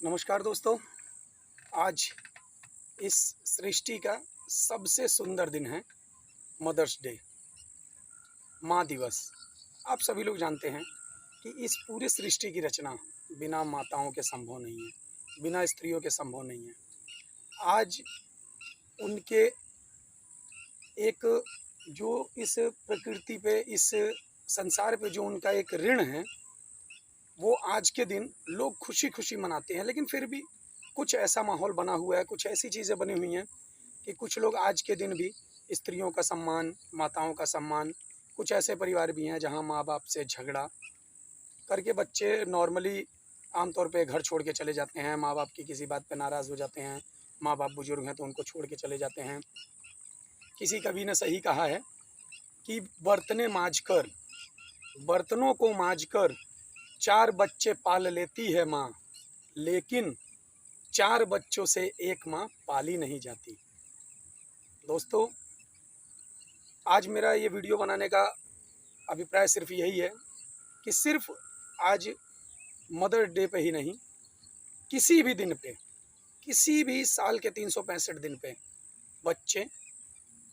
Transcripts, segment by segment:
नमस्कार दोस्तों। आज इस सृष्टि का सबसे सुंदर दिन है मदर्स डे, माँ दिवस। आप सभी लोग जानते हैं कि इस पूरी सृष्टि की रचना बिना माताओं के संभव नहीं है, बिना स्त्रियों के संभव नहीं है। आज उनके एक जो इस प्रकृति पे, इस संसार पे जो उनका एक ऋण है, वो आज के दिन लोग खुशी खुशी मनाते हैं। लेकिन फिर भी कुछ ऐसा माहौल बना हुआ है, कुछ ऐसी चीज़ें बनी हुई हैं कि कुछ लोग आज के दिन भी स्त्रियों का सम्मान, माताओं का सम्मान, कुछ ऐसे परिवार भी हैं जहां माँ बाप से झगड़ा करके बच्चे नॉर्मली आमतौर पे घर छोड़ के चले जाते हैं। माँ बाप की किसी बात पे नाराज़ हो जाते हैं, माँ बाप बुजुर्ग हैं तो उनको छोड़ के चले जाते हैं। किसी कवि ने सही कहा है कि बर्तनों को मांजकर 4 बच्चे पाल लेती है माँ, लेकिन 4 बच्चों से एक माँ पाली नहीं जाती। दोस्तों, आज मेरा ये वीडियो बनाने का अभिप्राय सिर्फ यही है कि सिर्फ आज मदर डे पे ही नहीं, किसी भी दिन पे, किसी भी साल के 365 दिन पे बच्चे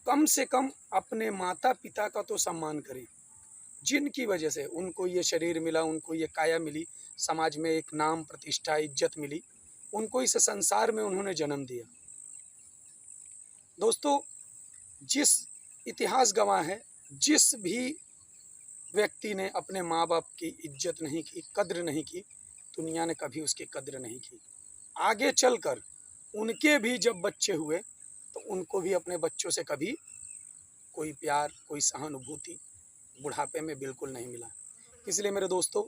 कम से कम अपने माता पिता का तो सम्मान करें, जिनकी वजह से उनको ये शरीर मिला, उनको ये काया मिली, समाज में एक नाम, प्रतिष्ठा, इज्जत मिली, उनको इस संसार में उन्होंने जन्म दिया। दोस्तों, जिस इतिहास गवाह है, जिस भी व्यक्ति ने अपने माँ बाप की इज्जत नहीं की, कद्र नहीं की, दुनिया ने कभी उसकी कद्र नहीं की। आगे चलकर उनके भी जब बच्चे हुए तो उनको भी अपने बच्चों से कभी कोई प्यार, कोई सहानुभूति बुढ़ापे में बिल्कुल नहीं मिला। इसलिए मेरे दोस्तों,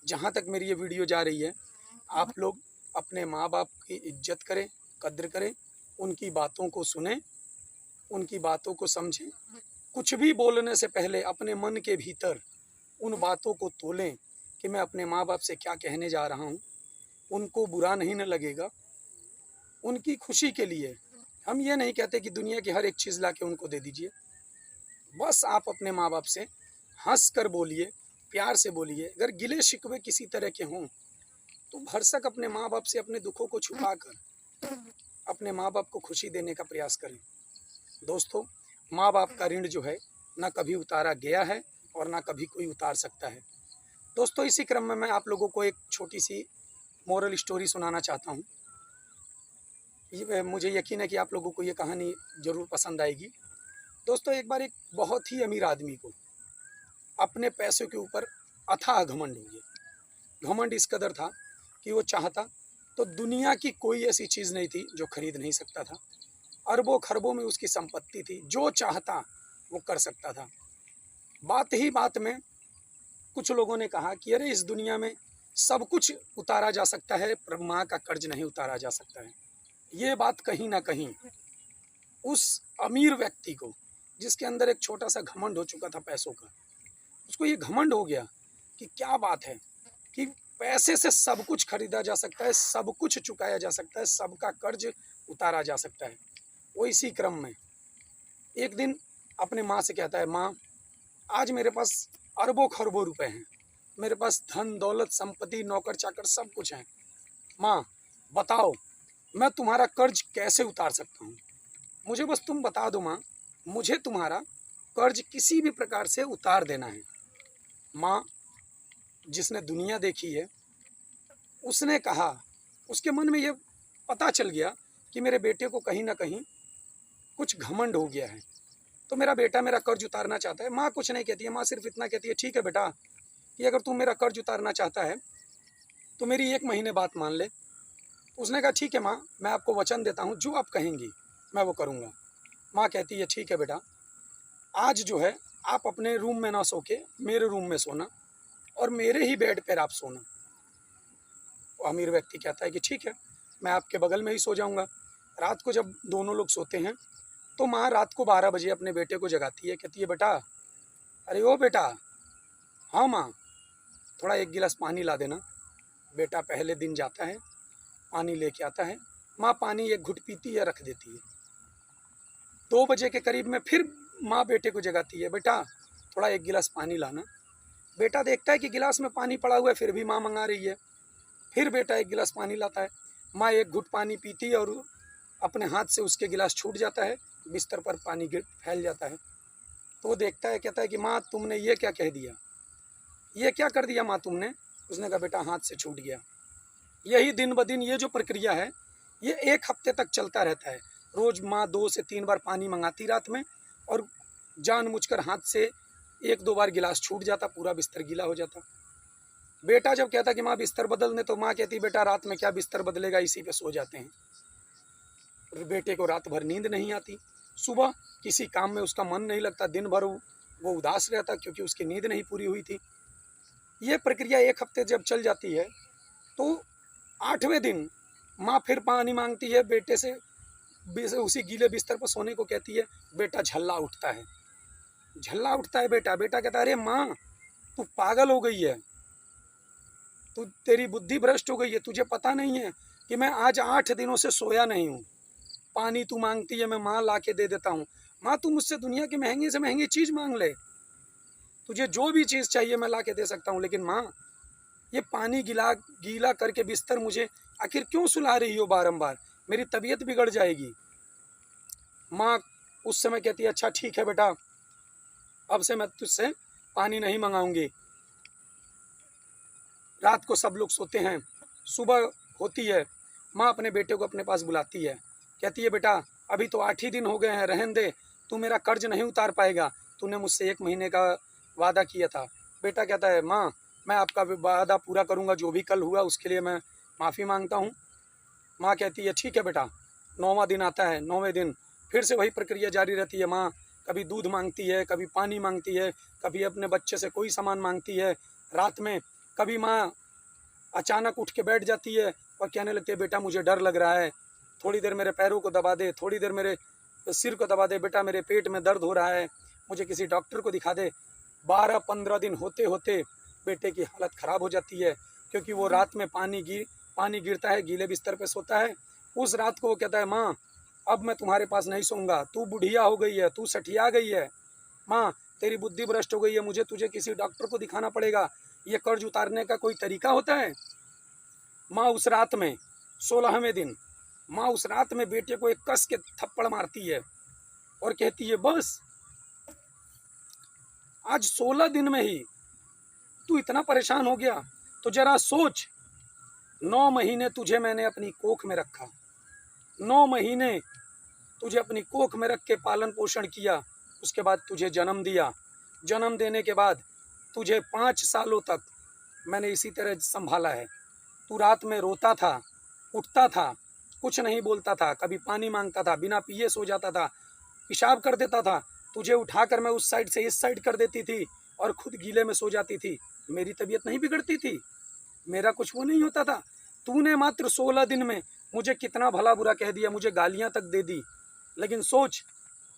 जहाँ तक मेरी ये वीडियो जा रही है, आप लोग अपने माँ बाप की इज्जत करें, कद्र करें, उनकी बातों को सुनें, उनकी बातों को समझें। कुछ भी बोलने से पहले अपने मन के भीतर उन बातों को तोलें कि मैं अपने माँ बाप से क्या कहने जा रहा हूँ। उनको बुरा नहीं न लगेगा, उनकी खुशी के लिए हम ये नहीं कहते कि दुनिया की हर एक चीज़ ला के उनको दे दीजिए। बस आप अपने माँ बाप से हंस कर बोलिए, प्यार से बोलिए। अगर गिले शिकवे किसी तरह के हों तो भरसक अपने माँ बाप से अपने दुखों को छुपा कर अपने माँ बाप को खुशी देने का प्रयास करें। दोस्तों, माँ बाप का ऋण जो है ना कभी उतारा गया है और ना कभी कोई उतार सकता है। दोस्तों, इसी क्रम में मैं आप लोगों को एक छोटी सी मोरल स्टोरी सुनाना चाहता हूँ। मुझे यकीन है कि आप लोगों को ये कहानी ज़रूर पसंद आएगी। दोस्तों, एक बार एक बहुत ही अमीर आदमी को अपने पैसों के ऊपर अथाह घमंड हो गया। घमंड इस कदर था कि वो चाहता तो दुनिया की कोई ऐसी चीज़ नहीं थी जो खरीद नहीं सकता था। अरबों खरबों में उसकी संपत्ति थी, जो चाहता वो कर सकता था। बात ही बात में कुछ लोगों ने कहा कि अरे, इस दुनिया में सब कुछ उतारा जा सकता है पर माँ का कर्ज नहीं उतारा जा सकता है। ये बात कहीं ना कहीं उस अमीर व्यक्ति को, जिसके अंदर एक छोटा सा घमंड हो चुका था पैसों का, उसको ये घमंड हो गया कि क्या बात है कि पैसे से सब कुछ खरीदा जा सकता है, सब कुछ चुकाया जा सकता है, सबका कर्ज उतारा जा सकता है। वो इसी क्रम में एक दिन अपने माँ से कहता है, माँ, आज मेरे पास अरबों खरबों रुपए हैं, मेरे पास धन दौलत संपत्ति नौकर चाकर सब कुछ है। माँ, बताओ मैं तुम्हारा कर्ज कैसे उतार सकता हूँ। मुझे बस तुम बता दो माँ, मुझे तुम्हारा कर्ज किसी भी प्रकार से उतार देना है। माँ, जिसने दुनिया देखी है, उसने कहा, उसके मन में ये पता चल गया कि मेरे बेटे को कहीं ना कहीं कुछ घमंड हो गया है, तो मेरा बेटा मेरा कर्ज उतारना चाहता है। माँ कुछ नहीं कहती है, माँ सिर्फ इतना कहती है, ठीक है बेटा, कि अगर तू मेरा कर्ज उतारना चाहता है तो मेरी 1 महीने बात मान ले। उसने कहा, ठीक है माँ, मैं आपको वचन देता हूँ, जो आप कहेंगी मैं वो करूँगा। माँ कहती है, ठीक है बेटा, आज जो है आप अपने रूम में ना सो के मेरे रूम में सोना और मेरे ही बेड पर आप सोना। वो अमीर व्यक्ति कहता है कि ठीक है, मैं आपके बगल में ही सो जाऊँगा। रात को जब दोनों लोग सोते हैं तो माँ रात को 12 बजे अपने बेटे को जगाती है, कहती है, बेटा, अरे ओ बेटा। हाँ माँ, थोड़ा 1 गिलास पानी ला देना। बेटा पहले दिन जाता है, पानी लेके आता है। माँ पानी एक घुट पीती है, रख देती है। 2 बजे के करीब में फिर माँ बेटे को जगाती है, बेटा थोड़ा 1 गिलास पानी लाना। बेटा देखता है कि गिलास में पानी पड़ा हुआ है, फिर भी माँ मंगा रही है। फिर बेटा 1 गिलास पानी लाता है। माँ एक घुट पानी पीती है और अपने हाथ से उसके गिलास छूट जाता है, बिस्तर पर पानी गिर फैल जाता है। तो वो देखता है, कहता है कि माँ तुमने ये क्या कह दिया, ये क्या कर दिया माँ तुमने। उसने कहा बेटा हाथ से छूट गया। यही दिन ब दिन ये जो प्रक्रिया है ये 1 हफ्ते तक चलता रहता है। रोज़ माँ 2 से 3 बार पानी मंगाती रात में, और जानबूझकर हाथ से 1-2 बार गिलास छूट जाता, पूरा बिस्तर गीला हो जाता। बेटा जब कहता कि माँ बिस्तर बदल दे, तो माँ कहती बेटा रात में क्या बिस्तर बदलेगा, इसी पे सो जाते हैं। और बेटे को रात भर नींद नहीं आती, सुबह किसी काम में उसका मन नहीं लगता, दिन भर वो उदास रहता क्योंकि उसकी नींद नहीं पूरी हुई थी। ये प्रक्रिया 1 हफ्ते जब चल जाती है तो 8वें दिन माँ फिर पानी मांगती है बेटे से, उसी गीले बिस्तर पर सोने को कहती है। बेटा झल्ला उठता है, झल्ला उठता है बेटा। बेटा कहता है अरे माँ तू पागल हो गई है, तू तेरी बुद्धि भ्रष्ट हो गई है, तुझे पता नहीं है कि मैं आज 8 दिनों से सोया नहीं हूँ। पानी तू मांगती है, मैं माँ ला के दे देता हूँ। माँ तू मुझसे दुनिया की महंगी से महंगी चीज़ मांग ले, तुझे जो भी चीज़ चाहिए मैं ला के दे सकता हूँ, लेकिन माँ ये पानी गीला करके बिस्तर मुझे आखिर क्यों सुला रही हो बारंबार, मेरी तबीयत बिगड़ जाएगी। माँ उस समय कहती है अच्छा ठीक है बेटा, अब से मैं तुझसे पानी नहीं मंगाऊंगी। रात को सब लोग सोते हैं, सुबह होती है, माँ अपने बेटे को अपने पास बुलाती है, कहती है बेटा अभी तो 8 ही दिन हो गए हैं, रहने दे, तू मेरा कर्ज नहीं उतार पाएगा, तूने मुझसे 1 महीने का वादा किया था। बेटा कहता है माँ मैं आपका वादा पूरा करूँगा, जो भी कल हुआ उसके लिए मैं माफ़ी मांगता हूँ। माँ कहती है ठीक है बेटा। 9वां दिन आता है, 9वें दिन फिर से वही प्रक्रिया जारी रहती है। माँ कभी दूध मांगती है, कभी पानी मांगती है, कभी अपने बच्चे से कोई सामान मांगती है। रात में कभी माँ अचानक उठ के बैठ जाती है और कहने लगती है बेटा मुझे डर लग रहा है, थोड़ी देर मेरे पैरों को दबा दे, थोड़ी देर मेरे सिर को दबा दे, बेटा मेरे पेट में दर्द हो रहा है, मुझे किसी डॉक्टर को दिखा दे। 12-15 दिन होते होते बेटे की हालत ख़राब हो जाती है, क्योंकि वो रात में पानी गिरता है, गीले बिस्तर पे सोता है। उस रात को वो कहता है माँ अब मैं तुम्हारे पास नहीं सोऊंगा, तू बुढ़िया हो गई है, तू सठिया गई है, माँ तेरी बुद्धि भ्रष्ट हो गई है, मुझे तुझे किसी डॉक्टर को दिखाना पड़ेगा, ये कर्ज उतारने का कोई तरीका होता है। माँ उस रात में 16वें दिन माँ उस रात में बेटे को एक कस के थप्पड़ मारती है और कहती है बस आज 16 दिन में ही तू इतना परेशान हो गया, तो जरा सोच 9 महीने तुझे मैंने अपनी कोख में रखा, 9 महीने तुझे अपनी कोख में रख के पालन पोषण किया, उसके बाद तुझे जन्म दिया, जन्म देने के बाद तुझे 5 सालों तक मैंने इसी तरह संभाला है। तू रात में रोता था, उठता था, कुछ नहीं बोलता था, कभी पानी मांगता था, बिना पिए सो जाता था, पेशाब कर देता था, तुझे उठाकर मैं उस साइड से इस साइड कर देती थी और खुद गीले में सो जाती थी। मेरी तबीयत नहीं बिगड़ती थी, मेरा कुछ वो नहीं होता था। तूने मात्र 16 दिन में मुझे कितना भला बुरा कह दिया, मुझे गालियां तक दे दी, लेकिन सोच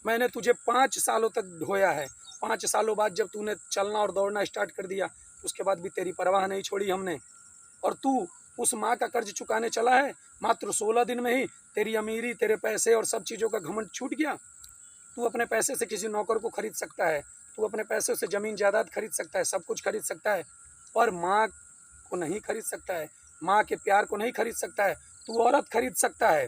मैंने तुझे 5 सालों तक ढोया है। 5 सालों बाद जब तूने चलना और दौड़ना स्टार्ट कर दिया, उसके बाद भी तेरी परवाह नहीं छोड़ी हमने, और तू उस माँ का कर्ज चुकाने चला है। मात्र 16 दिन में ही तेरी अमीरी, तेरे पैसे और सब चीज़ों का घमंड छूट गया। तू अपने पैसे से किसी नौकर को खरीद सकता है, तू अपने पैसे से ज़मीन जायदाद खरीद सकता है, सब कुछ खरीद सकता है, पर माँ को नहीं खरीद सकता है, माँ के प्यार को नहीं खरीद सकता है। तू औरत खरीद सकता है,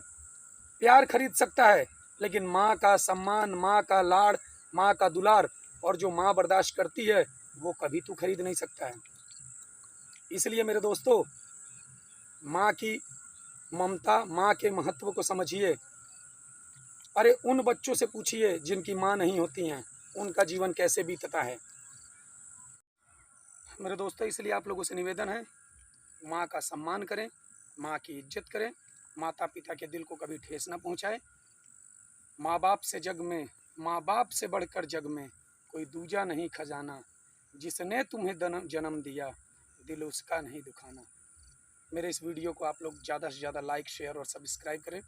प्यार खरीद सकता है, लेकिन माँ का सम्मान, माँ का लाड़, माँ का दुलार और जो माँ बर्दाश्त करती है वो कभी तू खरीद नहीं सकता है। इसलिए मेरे दोस्तों, माँ की ममता, माँ के महत्व को समझिए। अरे उन बच्चों से पूछिए जिनकी माँ नहीं होती हैं, उनका जीवन कैसे बीतता है। मेरे दोस्तों, इसलिए आप लोगों से निवेदन है, माँ का सम्मान करें, माँ की इज्जत करें, माता पिता के दिल को कभी ठेस न पहुँचाए। माँ बाप से जग में, माँ बाप से बढ़कर जग में कोई दूजा नहीं खजाना, जिसने तुम्हें जन्म दिया दिल उसका नहीं दुखाना। मेरे इस वीडियो को आप लोग ज़्यादा से ज़्यादा लाइक, शेयर और सब्सक्राइब करें।